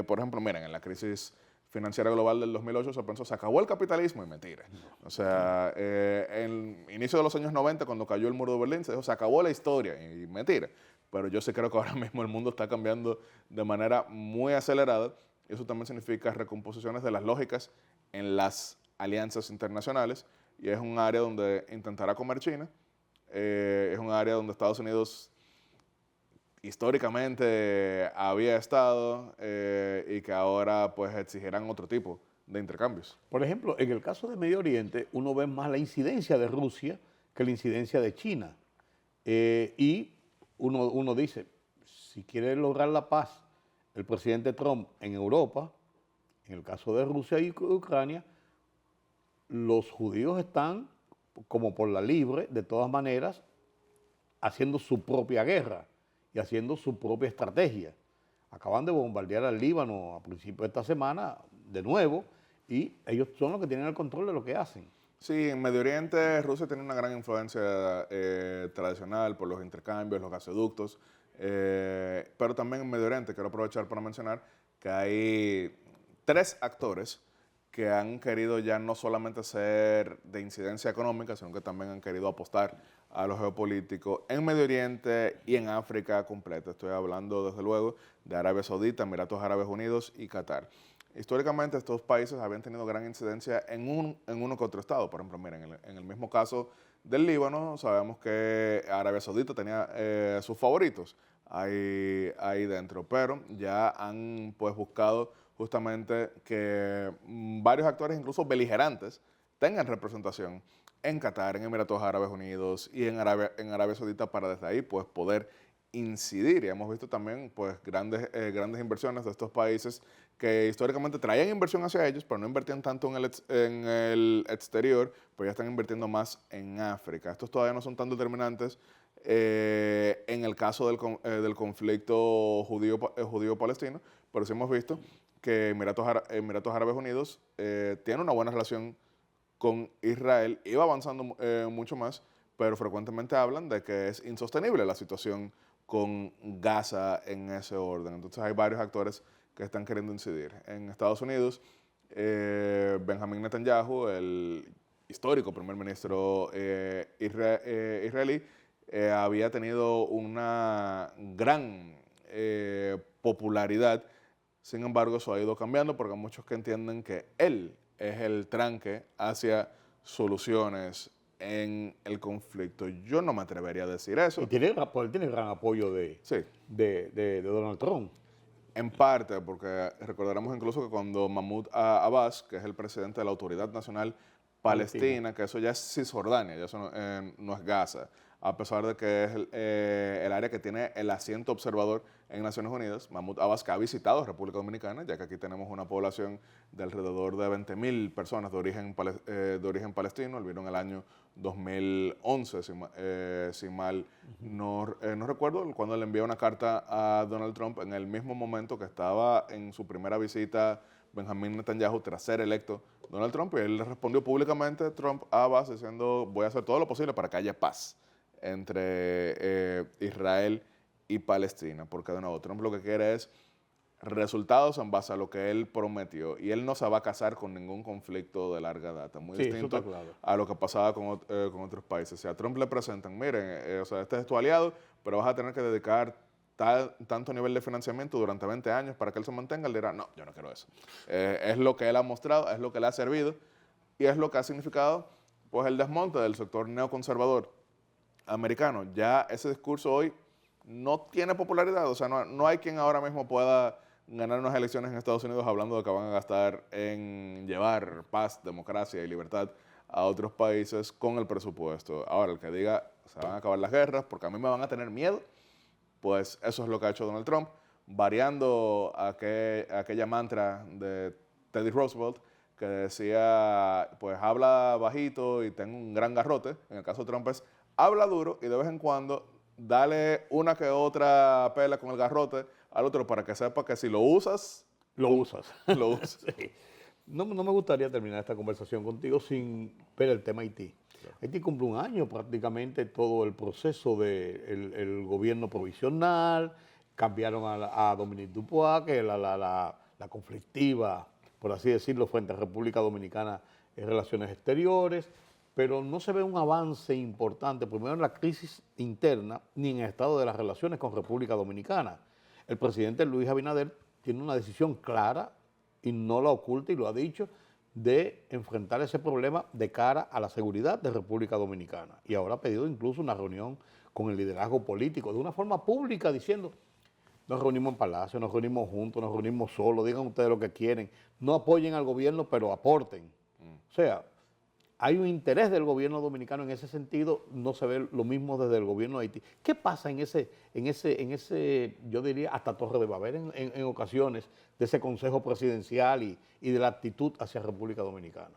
Por ejemplo, miren, en la crisis financiera global del 2008 se pensó, se acabó el capitalismo, y mentira. O sea, en el inicio de los años 90, cuando cayó el muro de Berlín, se dijo, se acabó la historia, y mentira. Pero yo sí creo que ahora mismo el mundo está cambiando de manera muy acelerada. Y eso también significa recomposiciones de las lógicas en las alianzas internacionales. Y es un área donde intentará comer China. Es un área donde Estados Unidos históricamente había estado y que ahora pues exigirán otro tipo de intercambios. Por ejemplo, en el caso de Medio Oriente, uno ve más la incidencia de Rusia que la incidencia de China. Y uno dice, si quiere lograr la paz el presidente Trump en Europa, en el caso de Rusia y Ucrania, los judíos están como por la libre, de todas maneras, haciendo su propia guerra y haciendo su propia estrategia. Acaban de bombardear al Líbano a principios de esta semana de nuevo y ellos son los que tienen el control de lo que hacen. Sí, en Medio Oriente Rusia tiene una gran influencia tradicional por los intercambios, los gasoductos, pero también en Medio Oriente quiero aprovechar para mencionar que hay 3 actores que han querido ya no solamente ser de incidencia económica, sino que también han querido apostar a lo geopolítico en Medio Oriente y en África completa. Estoy hablando, desde luego, de Arabia Saudita, Emiratos Árabes Unidos y Qatar. Históricamente, estos países habían tenido gran incidencia en uno que otro estado. Por ejemplo, miren, en el mismo caso del Líbano, sabemos que Arabia Saudita tenía sus favoritos ahí dentro, pero ya han pues buscado justamente que varios actores, incluso beligerantes, tengan representación en Qatar, en Emiratos Árabes Unidos y en Arabia Saudita para desde ahí pues poder incidir. Y hemos visto también pues grandes inversiones de estos países que históricamente traían inversión hacia ellos, pero no invertían tanto en el exterior, pero ya están invirtiendo más en África. Estos todavía no son tan determinantes en el caso del conflicto judío-palestino, pero sí hemos visto que Emiratos Árabes Unidos tiene una buena relación con Israel, iba avanzando mucho más, pero frecuentemente hablan de que es insostenible la situación con Gaza en ese orden. Entonces hay varios actores que están queriendo incidir. En Estados Unidos, Benjamín Netanyahu, el histórico primer ministro israelí, había tenido una gran popularidad. Sin embargo, eso ha ido cambiando porque hay muchos que entienden que él es el tranque hacia soluciones en el conflicto. Yo no me atrevería a decir eso. Y él tiene gran apoyo Sí, de Donald Trump. en parte, porque recordaremos incluso que cuando Mahmoud Abbas, que es el presidente de la Autoridad Nacional Palestina, que eso ya es Cisjordania, ya eso no es Gaza, a pesar de que es el área que tiene el asiento observador en Naciones Unidas, Mahmoud Abbas, que ha visitado República Dominicana, ya que aquí tenemos una población de alrededor de 20.000 personas de origen palestino. Él vino en el año 2011, si mal no recuerdo, cuando le envió una carta a Donald Trump en el mismo momento que estaba en su primera visita Benjamín Netanyahu tras ser electo Donald Trump, y él le respondió públicamente Trump a Abbas diciendo: voy a hacer todo lo posible para que haya paz entre Israel y Palestina, porque de nuevo Trump lo que quiere es resultados en base a lo que él prometió, y él no se va a casar con ningún conflicto de larga data, muy Sí, eso distinto está claro. a lo que pasaba con otros países. Si a Trump le presentan, miren, o sea, este es tu aliado, pero vas a tener que dedicar tanto nivel de financiamiento durante 20 años para que él se mantenga, él dirá: no, yo no quiero eso. Es lo que él ha mostrado, es lo que le ha servido, y es lo que ha significado pues el desmonte del sector neoconservador americano. Ya ese discurso hoy no tiene popularidad, o sea, no hay quien ahora mismo pueda ganar unas elecciones en Estados Unidos hablando de que van a gastar en llevar paz, democracia y libertad a otros países con el presupuesto. Ahora, el que diga se van a acabar las guerras porque a mí me van a tener miedo, pues eso es lo que ha hecho Donald Trump, variando aquella mantra de Teddy Roosevelt que decía, pues habla bajito y ten un gran garrote. En el caso de Trump es habla duro y de vez en cuando dale una que otra pela con el garrote al otro para que sepa que si lo usas, Lo usas. lo usas. Sí. No me gustaría terminar esta conversación contigo sin ver el tema Haití. Haití cumple un año prácticamente todo el proceso del gobierno provisional, cambiaron a Dominique Dupois, que es la conflictiva, por así decirlo, frente a República Dominicana en relaciones exteriores, pero no se ve un avance importante, primero en la crisis interna, ni en el estado de las relaciones con República Dominicana. El presidente Luis Abinader tiene una decisión clara, y no la oculta, y lo ha dicho, de enfrentar ese problema de cara a la seguridad de República Dominicana. Y ahora ha pedido incluso una reunión con el liderazgo político, de una forma pública, diciendo: nos reunimos en Palacio, nos reunimos juntos, nos reunimos solos, digan ustedes lo que quieren, no apoyen al gobierno, pero aporten. O sea, hay un interés del gobierno dominicano en ese sentido, no se ve lo mismo desde el gobierno de Haití. ¿Qué pasa en ese, yo diría, hasta Torre de Babel en ocasiones, de ese Consejo Presidencial y de la actitud hacia República Dominicana?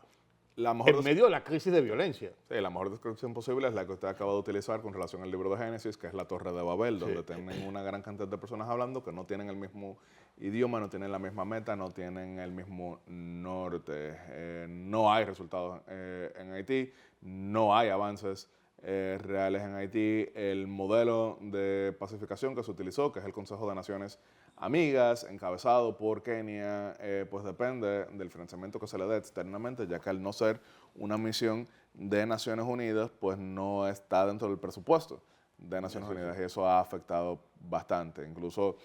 La mejor En medio de la crisis de violencia. Sí, la mejor descripción posible es la que usted acaba de utilizar con relación al libro de Génesis, que es la Torre de Babel, donde tienen una gran cantidad de personas hablando que no tienen el mismo idioma, no tienen la misma meta, no tienen el mismo norte. No hay resultados en Haití, no hay avances reales en Haití. El modelo de pacificación que se utilizó, que es el Consejo de Naciones Amigas, encabezado por Kenia, pues depende del financiamiento que se le dé externamente, ya que al no ser una misión de Naciones Unidas, pues no está dentro del presupuesto de Naciones Unidas, y eso ha afectado bastante. Incluso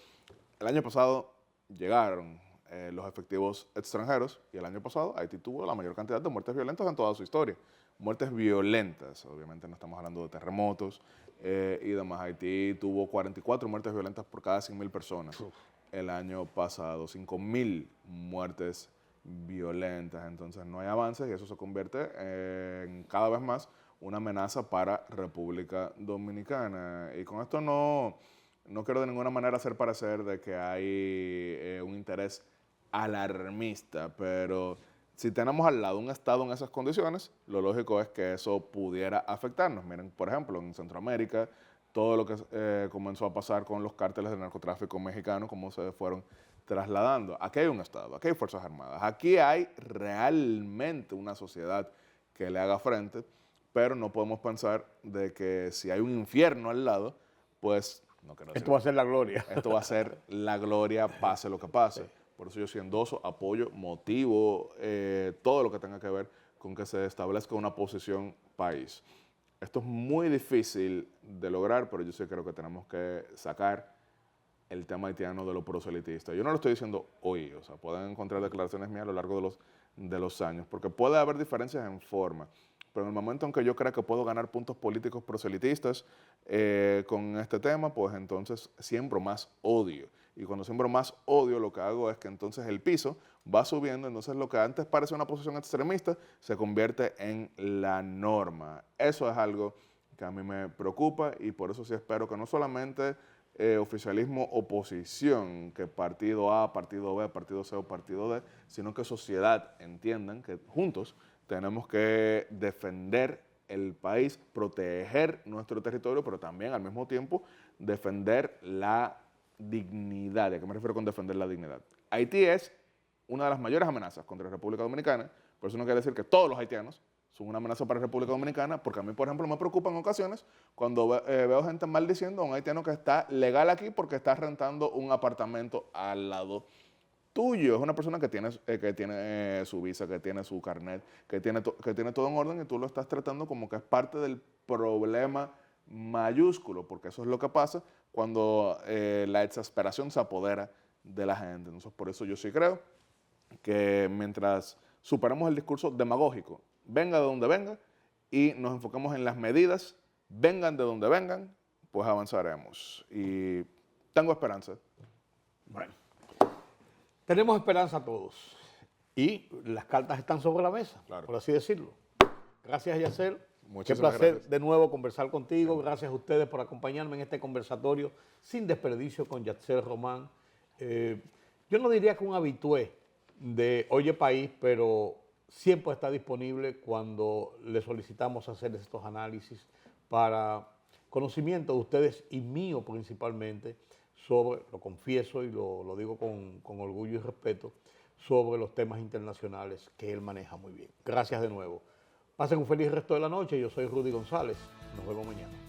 el año pasado llegaron los efectivos extranjeros, y el año pasado Haití tuvo la mayor cantidad de muertes violentas en toda su historia. Muertes violentas, obviamente no estamos hablando de terremotos y demás. Haití tuvo 44 muertes violentas por cada 100.000 personas el año pasado, 5.000 muertes violentas. Entonces no hay avances y eso se convierte en cada vez más una amenaza para República Dominicana. Y con esto no quiero de ninguna manera hacer parecer de que hay un interés alarmista, pero si tenemos al lado un Estado en esas condiciones, lo lógico es que eso pudiera afectarnos. Miren, por ejemplo, en Centroamérica, todo lo que comenzó a pasar con los cárteles de narcotráfico mexicanos, cómo se fueron trasladando. Aquí hay un Estado, aquí hay Fuerzas Armadas, aquí hay realmente una sociedad que le haga frente, pero no podemos pensar de que si hay un infierno al lado, pues no quiero decir, Esto va a ser la gloria. esto va a ser la gloria, pase lo que pase. Por eso yo sí endoso, apoyo, motivo, todo lo que tenga que ver con que se establezca una posición país. Esto es muy difícil de lograr, pero yo sí creo que tenemos que sacar el tema haitiano de lo proselitista. Yo no lo estoy diciendo hoy, o sea, pueden encontrar declaraciones mías a lo largo de los años, porque puede haber diferencias en forma, pero en el momento en que yo crea que puedo ganar puntos políticos proselitistas con este tema, pues entonces siembro más odio. Y cuando siembro más odio, lo que hago es que entonces el piso va subiendo, entonces lo que antes parece una posición extremista se convierte en la norma. Eso es algo que a mí me preocupa y por eso sí espero que no solamente oficialismo, oposición, que partido A, partido B, partido C o partido D, sino que sociedad entiendan que juntos tenemos que defender el país, proteger nuestro territorio, pero también al mismo tiempo defender la dignidad. ¿A qué me refiero con defender la dignidad? Haití es una de las mayores amenazas contra la República Dominicana, por eso no quiere decir que todos los haitianos son una amenaza para la República Dominicana, porque a mí, por ejemplo, me preocupa en ocasiones cuando veo gente maldiciendo a un haitiano que está legal aquí porque está rentando un apartamento al lado tuyo. Es una persona que tiene su visa, que tiene su carnet, que tiene todo en orden y tú lo estás tratando como que es parte del problema mayúsculo, porque eso es lo que pasa cuando la exasperación se apodera de la gente. Entonces, por eso yo sí creo que mientras superemos el discurso demagógico, venga de donde venga, y nos enfocamos en las medidas, vengan de donde vengan, pues avanzaremos. Y tengo esperanza. Bueno, tenemos esperanza todos. Y las cartas están sobre la mesa, Claro. por así decirlo. Gracias, Yacer. Qué Muchísimas placer gracias. de nuevo conversar contigo. Gracias a ustedes por acompañarme en este conversatorio sin desperdicio con Yacer Román. Yo no diría que un habitué de Oye País, pero siempre está disponible cuando le solicitamos hacer estos análisis para conocimiento de ustedes y mío principalmente sobre, lo confieso y lo digo con orgullo y respeto, sobre los temas internacionales que él maneja muy bien. Gracias de nuevo. Pasen un feliz resto de la noche. Yo soy Rudy González. Nos vemos mañana.